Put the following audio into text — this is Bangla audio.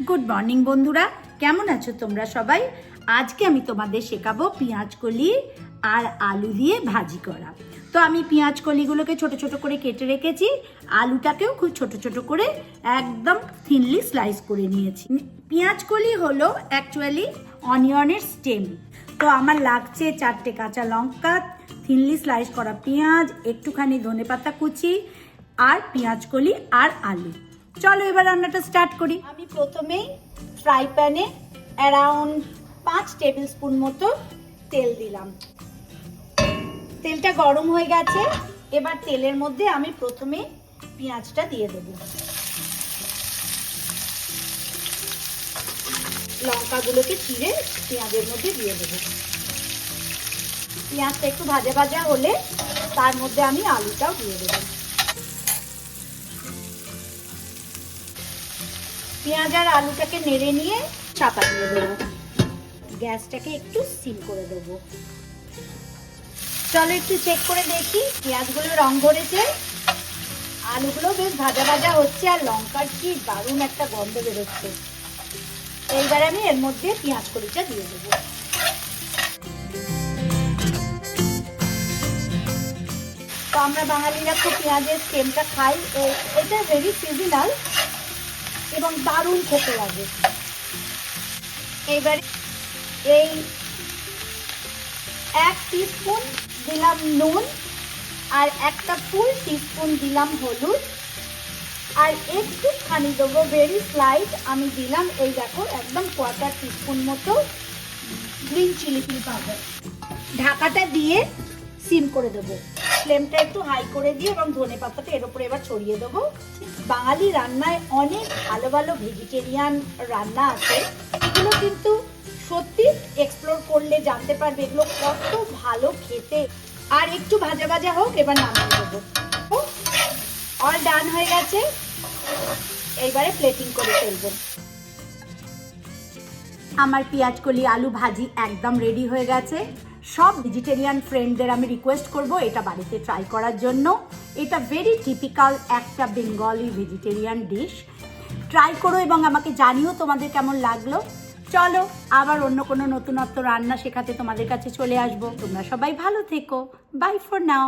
গুড মর্নিং বন্ধুরা, কেমন আছো তোমরা সবাই? আজকে আমি তোমাদের শেখাবো পেঁয়াজ কলি আর আলু দিয়ে ভাজি করা। তো আমি পেঁয়াজ কলিগুলোকে ছোট ছোট করে কেটে রেখেছি, আলুটাকেও খুব ছোট ছোট করে একদম থিনলি স্লাইস করে নিয়েছি। পেঁয়াজ কলি হলো অ্যাকচুয়ালি অনিয়নের স্টেম। তো আমার লাগছে 4টে কাঁচা লঙ্কা, থিনলি স্লাইস করা পেঁয়াজ, একটুখানি ধনেপাতা কুচি আর পেঁয়াজ কলি আর আলু। চলো এবার রান্নাটা স্টার্ট করি। আমি প্রথমেই ফ্রাই প্যানে অ্যারাউন্ড 5 টেবিল স্পুন মতো তেল দিলাম। তেলটা গরম হয়ে গেছে, এবার তেলের মধ্যে আমি প্রথমে পেঁয়াজটা দিয়ে দেব। লঙ্কাগুলোকে চিড়ে পেঁয়াজের মধ্যে দিয়ে দেব। পেঁয়াজটা একটু ভাজা ভাজা হলে তার মধ্যে আমি আলুটাও দিয়ে দেব। পেঁয়াজ আর আলুটাকে নেড়ে নিয়ে চাপা দিয়ে দেবো। গ্যাসটাকে একটু সিম করে দেবো। চলো একটু চেক করে দেখি পেঁয়াজগুলো রং ধরেছে, আলুগুলো বেশ ভাজা ভাজা হচ্ছে আর লঙ্কার কি দারুণ একটা গন্ধ বেরোচ্ছে। এইবার আমি এর মধ্যে পেঁয়াজ কলিটা দিয়ে দেবো। তো আমরা বাঙালিরা খুব পেঁয়াজের স্টেমটা খাই, এটা ভেরি সিজনাল এবং দারুণ খেতে লাগে। এইবার এই 1 টিস্পুন দিলাম নুন আর একটা ফুল টিস্পুন দিলাম হলুদ আর একটুখানি দেবো ভেরি স্লাইট আমি দিলাম এই দেখো একদম 1/4 টিস্পুন মতো গ্রিন চিলি পাউডার। ঢাকাটা দিয়ে সিম করে দেবো। ফ্লেমটা একটু হাই করে দিয়ে এবং ধনে পাতাটা এর উপরে এবার ছড়িয়ে দেবো। বাঙালি রান্নায় অনেক ভালো ভালো ভেজিটেরিয়ান রান্না আছে, এগুলো কিন্তু সত্যি এক্সপ্লোর করলে জানতে পারবে এগুলো কত ভালো খেতে। আর একটু ভাজা ভাজা হোক, এবার নামিয়ে দেবো। অল ডান হয়ে গেছে, এইবারে প্লেটিং করে ফেলবো। আমার পেঁয়াজ কলি আলু ভাজি একদম রেডি হয়ে গেছে। সব ভেজিটেরিয়ান ফ্রেন্ডদের আমি রিকোয়েস্ট করব এটা বাড়িতে ট্রাই করার জন্য। এটা ভেরি টিপিক্যাল একটা বেঙ্গলি ভেজিটেরিয়ান ডিশ। ট্রাই করো এবং আমাকে জানিও তোমাদের কেমন লাগলো। চলো আবার অন্য কোনো নতুনত্ব রান্না শেখাতে তোমাদের কাছে চলে আসবো। তোমরা সবাই ভালো থেকো। Bye for now.